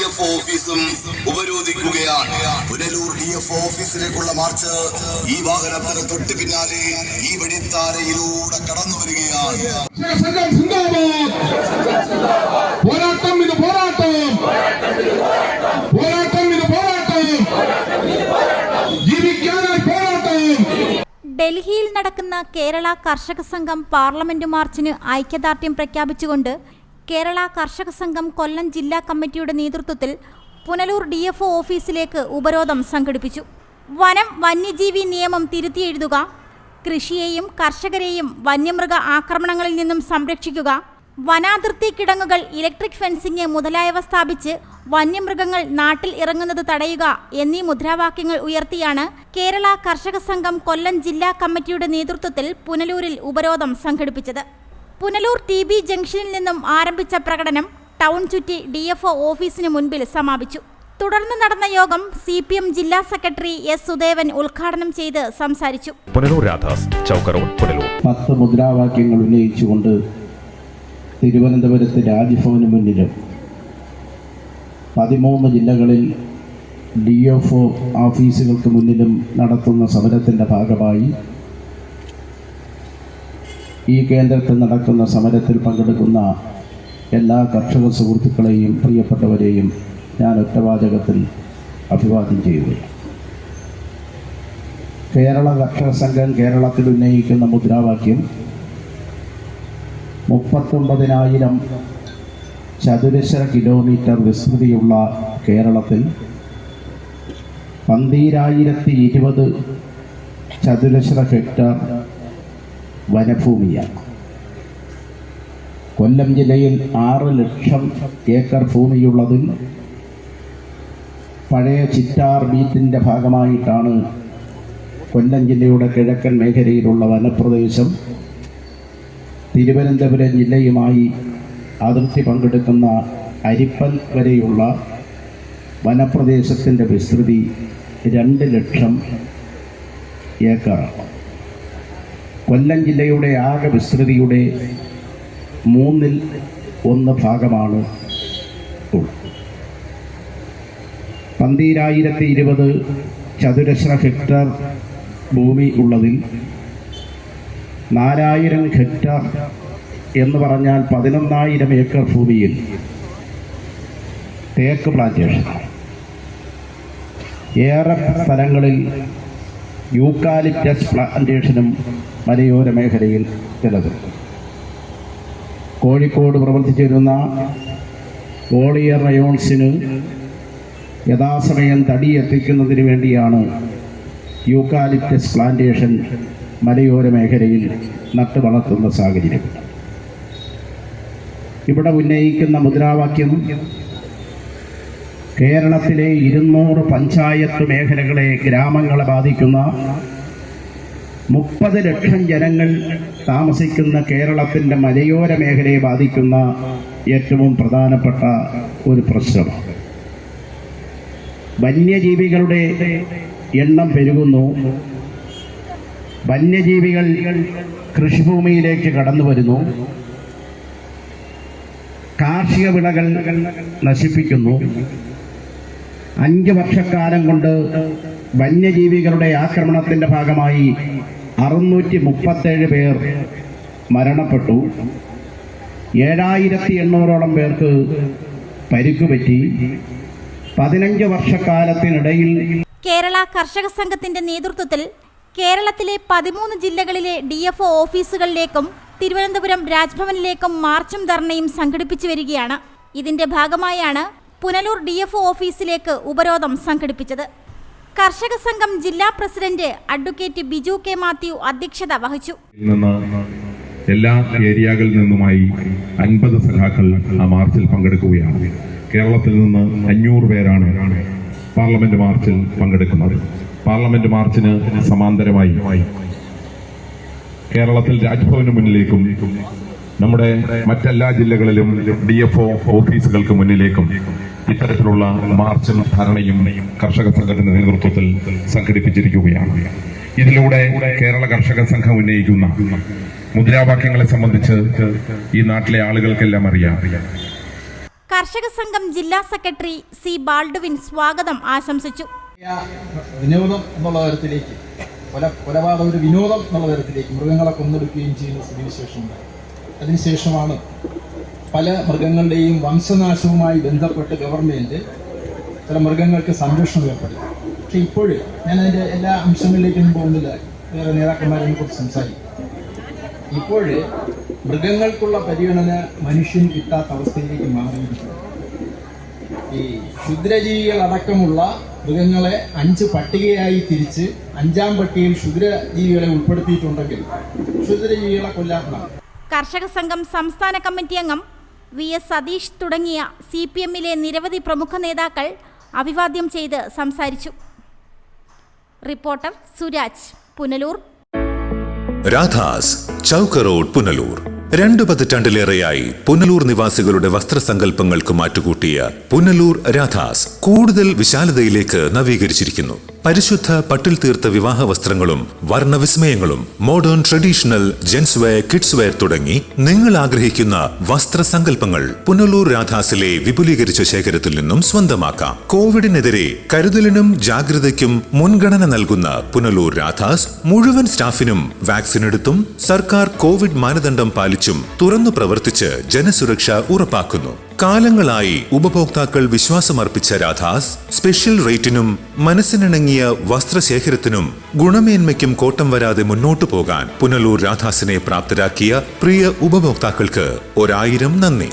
DFO ഓഫീസും ഉപരോധിക്കുകയാണ്. Punalur DFO ഓഫീസിലേക്കുള്ള March ഈ വാഹനത്തിന് തൊട്ട് പിന്നാലെ ഈ വഴിത്താരയിലൂടെ കടന്നു വരികയാണ്. പോരാട്ടം ഇത് പോരാട്ടം, പോരാട്ടം ഇത് പോരാട്ടം, ജീവിക്കാനായി പോരാട്ടം. ഡൽഹിയിൽ നടക്കുന്ന കേരള കർഷക സംഘം പാർലമെന്റ് മാർച്ചിന് ഐക്യദാർഢ്യം പ്രഖ്യാപിച്ചുകൊണ്ട് കേരള കർഷക സംഘം കൊല്ലം ജില്ലാ കമ്മിറ്റിയുടെ നേതൃത്വത്തിൽ പുനലൂർ DFO ഓഫീസിലേക്ക് ഉപരോധം സംഘടിപ്പിച്ചു. വനം വന്യജീവി നിയമം തിരുത്തിയെഴുതുക, കൃഷിയെയും കർഷകരെയും വന്യമൃഗ ആക്രമണങ്ങളിൽ നിന്നും സംരക്ഷിക്കുക, വനാതിർത്തി കിടങ്ങുകൾ, ഇലക്ട്രിക് ഫെൻസിംഗ് മുതലായവ സ്ഥാപിച്ച് വന്യമൃഗങ്ങൾ നാട്ടിൽ ഇറങ്ങുന്നത് തടയുക എന്നീ മുദ്രാവാക്യങ്ങൾ ഉയർത്തിയാണ് കേരള കർഷക സംഘം കൊല്ലം ജില്ലാ കമ്മിറ്റിയുടെ നേതൃത്വത്തിൽ പുനലൂരിൽ ഉപരോധം സംഘടിപ്പിച്ചത്. പുനലൂർ TB ജംഗ്ഷനിൽ നിന്നും ആരംഭിച്ച പ്രകടനം ടൗൺ ചുറ്റി DFO ഓഫീസിന് മുൻപിൽ സമാപിച്ചു. തുടർന്ന് നടന്ന യോഗം CPM ജില്ലാ സെക്രട്ടറി S. സുദേവൻ ഉദ്ഘാടനം ചെയ്ത് സംസാരിച്ചു. 10 മുദ്രാവാക്യങ്ങൾ ഉന്നയിച്ചുകൊണ്ട് തിരുവനന്തപുരത്ത് രാജ്ഭവന് മുന്നിലും 13 ജില്ലകളിൽ DFO ഓഫീസുകൾക്ക് മുന്നിലും നടത്തുന്ന സമരത്തിൻ്റെ ഭാഗമായി ഈ കേന്ദ്രത്തിൽ നടക്കുന്ന സമരത്തിൽ പങ്കെടുക്കുന്ന എല്ലാ കർഷക സുഹൃത്തുക്കളെയും പ്രിയപ്പെട്ടവരെയും ഞാൻ ഒറ്റവാചകത്തിൽ അഭിവാദ്യം ചെയ്യുകയാണ്. കേരള കർഷക സംഘം കേരളത്തിൽ ഉന്നയിക്കുന്ന മുദ്രാവാക്യം 39,000 ചതുരശ്ര കിലോമീറ്റർ വിസ്തൃതിയുള്ള കേരളത്തിൽ 12,020 ചതുരശ്ര ഹെക്ടർ വനഭൂമിയാണ്. കൊല്ലം ജില്ലയിൽ 6 ലക്ഷം ഏക്കർ ഭൂമിയുള്ളതിൽ പഴയ ചിറ്റാർ ബീറ്റിൻ്റെ ഭാഗമായിട്ടാണ് കൊല്ലം ജില്ലയുടെ കിഴക്കൻ മേഖലയിലുള്ള വനപ്രദേശം തിരുവനന്തപുരം ജില്ലയുമായി അതിർത്തി പങ്കെടുക്കുന്ന അരിപ്പൽ വരെയുള്ള വനപ്രദേശത്തിൻ്റെ വിസ്തൃതി 2 ലക്ഷം ഏക്കറാണ്. കൊല്ലം ജില്ലയുടെ ആകെ വിസ്തൃതിയുടെ 1/3 ഭാഗമാണ് ഉള്ളത്. 12,020 ചതുരശ്ര ഹെക്ടർ ഭൂമി ഉള്ളതിൽ 4,000 ഹെക്ടർ എന്ന് പറഞ്ഞാൽ 11,000 ഏക്കർ ഭൂമിയിൽ തേക്ക് പ്ലാന്റേഷൻ, ഏറെ സ്ഥലങ്ങളിൽ യൂക്കാലിപ്റ്റസ് പ്ലാന്റേഷനും മലയോര മേഖലയിൽ നിലനിൽക്കും. കോഴിക്കോട് പ്രവർത്തിച്ചിരുന്ന വോളിയർ റയോൺസിന് യഥാസമയം തടി എത്തിക്കുന്നതിന് വേണ്ടിയാണ് യൂക്കാലിപ്റ്റസ് പ്ലാന്റേഷൻ മലയോര മേഖലയിൽ നട്ടു വളർത്തുന്ന സാഹചര്യം. ഇവിടെ ഉന്നയിക്കുന്ന മുദ്രാവാക്യം കേരളത്തിലെ 200 പഞ്ചായത്ത് മേഖലകളെ, ഗ്രാമങ്ങളെ ബാധിക്കുന്ന 30 ലക്ഷം ജനങ്ങൾ താമസിക്കുന്ന കേരളത്തിൻ്റെ മലയോര മേഖലയെ ബാധിക്കുന്ന ഏറ്റവും പ്രധാനപ്പെട്ട ഒരു പ്രശ്നമാണ്. വന്യജീവികളുടെ എണ്ണം പെരുകുന്നു. വന്യജീവികൾ കൃഷിഭൂമിയിലേക്ക് കടന്നു വരുന്നു. കാർഷിക വിളകൾ നശിപ്പിക്കുന്നു. 5 വർഷക്കാലം കൊണ്ട് വന്യജീവികളുടെ ആക്രമണത്തിൻ്റെ ഭാഗമായി 637 പേർ മരണപ്പെട്ടു. 7,800ഓളം പേർക്ക് പരിക്കുപറ്റി. 15 വർഷക്കാലത്തിനിടയിൽ കേരള കർഷക സംഘത്തിന്റെ നേതൃത്വത്തിൽ കേരളത്തിലെ 13 ജില്ലകളിലെ DFO ഓഫീസുകളിലേക്കും തിരുവനന്തപുരം രാജ്ഭവനിലേക്കും മാർച്ചും ധർണയും സംഘടിപ്പിച്ചു വരികയാണ്. ഇതിന്റെ ഭാഗമായാണ് പുനലൂർ DFO ഓഫീസിലേക്ക് ഉപരോധം സംഘടിപ്പിച്ചത്. കർഷക സംഘം ജില്ലാ president advocate Biju K Mathew അധ്യക്ഷത വഹിച്ചു. എല്ലാ ഏരിയകളിൽ നിന്നുമായി 50 സഖാക്കൾ ആ മാർച്ചിൽ പങ്കെടുക്കുകയാണ്. കേരളത്തിൽ നിന്ന് 500 പേരാണ് പാർലമെന്റ് മാർച്ചിൽ പങ്കെടുക്കുന്നത്. പാർലമെന്റ് മാർച്ചിന് സമാന്തരമായി കേരളത്തിൽ രാജ്ഭവന് മുന്നിലേക്കും നമ്മുടെ മറ്റെല്ലാ ജില്ലകളിലും DFO ഓഫീസുകൾക്ക് മുന്നിലേക്കും ഇത്തരത്തിലുള്ള മാർച്ചും ധർണയും കർഷക സംഘത്തിന്റെ നേതൃത്വത്തിൽ സംഘടിപ്പിച്ചിരിക്കുകയാണ്. ഇതിലൂടെ കേരള കർഷക സംഘം ഉന്നയിക്കുന്ന മുദ്രാവാക്യങ്ങളെ സംബന്ധിച്ച് ഈ നാട്ടിലെ ആളുകൾക്കെല്ലാം അറിയാം. കർഷക സംഘം ജില്ലാ സെക്രട്ടറി സി ബാൾഡുവിൻ സ്വാഗതം ആശംസിച്ചു. വിനോദം എന്നുള്ള തരത്തിലേക്ക് കൊലപാതകം ഒരു വിനോദം എന്നുള്ള തരത്തിലേക്ക് മൃഗങ്ങളെ കൊന്നെടുക്കുകയും ചെയ്യുന്ന സ്ഥിതിവിശേഷമുണ്ടായി. അതിനുശേഷമാണ് പല മൃഗങ്ങളുടെയും വംശനാശവുമായി ബന്ധപ്പെട്ട് ഗവൺമെൻറ് ചില മൃഗങ്ങൾക്ക് സംരക്ഷണം ഏർപ്പെടുത്തി. പക്ഷെ ഇപ്പോഴും ഞാൻ അതിൻ്റെ എല്ലാ അംശങ്ങളിലേക്കൊന്നും പോകുന്നില്ല, വേറെ നേതാക്കന്മാരെ കുറിച്ച് സംസാരിക്കും. ഇപ്പോഴ് മൃഗങ്ങൾക്കുള്ള പരിഗണന മനുഷ്യന് കിട്ടാത്ത അവസ്ഥയിലേക്ക് മാറിയിരിക്കുന്നു. ഈ ക്ഷുദ്രജീവികളടക്കമുള്ള മൃഗങ്ങളെ 5 പട്ടികയായി തിരിച്ച് 5ാം പട്ടികയിൽ ക്ഷുദ്രജീവികളെ ഉൾപ്പെടുത്തിയിട്ടുണ്ടെങ്കിൽ ക്ഷുദ്രജീവികളെ കൊല്ലാക്കണം. കർഷക സംഘം സംസ്ഥാന കമ്മിറ്റി അംഗം VS സതീഷ് തുടങ്ങിയ CPM-ലെ നിരവധി പ്രമുഖ നേതാക്കൾ അഭിവാദ്യം ചെയ്ത് സംസാരിച്ചു. റിപ്പോർട്ടർ സുരാജ്, പുനലൂർ. രാധാസ്, ചൗക്ക് റോഡ്, പുനലൂർ. 2 പതിറ്റാണ്ടിലേറെയായി പുനലൂർ നിവാസികളുടെ വസ്ത്രസങ്കല്പങ്ങൾക്ക് മാറ്റുകൂട്ടിയ പുനലൂർ രാധാസ് കൂടുതൽ വിശാലതയിലേക്ക് നവീകരിച്ചിരിക്കുന്നു. പരിശുദ്ധ പട്ടിൽ തീർത്ത വിവാഹ വസ്ത്രങ്ങളും വർണ്ണവിസ്മയങ്ങളും modern traditional gents wear, kids wear തുടങ്ങി നിങ്ങൾ ആഗ്രഹിക്കുന്ന വസ്ത്രസങ്കല്പങ്ങൾ പുനലൂർ രാധാസിലെ വിപുലീകരിച്ച ശേഖരത്തിൽ നിന്നും സ്വന്തമാക്കാം. കോവിഡിനെതിരെ കരുതലിനും ജാഗ്രതയ്ക്കും മുൻഗണന നൽകുന്ന പുനലൂർ രാധാസ് മുഴുവൻ സ്റ്റാഫിനും വാക്സിൻ എടുത്തും സർക്കാർ കോവിഡ് മാനദണ്ഡം പാലിച്ചും തുറന്നു പ്രവർത്തിച്ച് ജനസുരക്ഷ ഉറപ്പാക്കുന്നു. കാലങ്ങളായി ഉപഭോക്താക്കൾ വിശ്വാസമർപ്പിച്ച രാധാസ് സ്പെഷ്യൽ റേറ്റിനും മനസ്സിനിണങ്ങിയ വസ്ത്രശേഖരത്തിനും ഗുണമേന്മയ്ക്കും കോട്ടം വരാതെ മുന്നോട്ടു പോകാൻ പുനലൂർ രാധാസിനെ പ്രാപ്തരാക്കിയ പ്രിയ ഉപഭോക്താക്കൾക്ക് 1000 നന്ദി.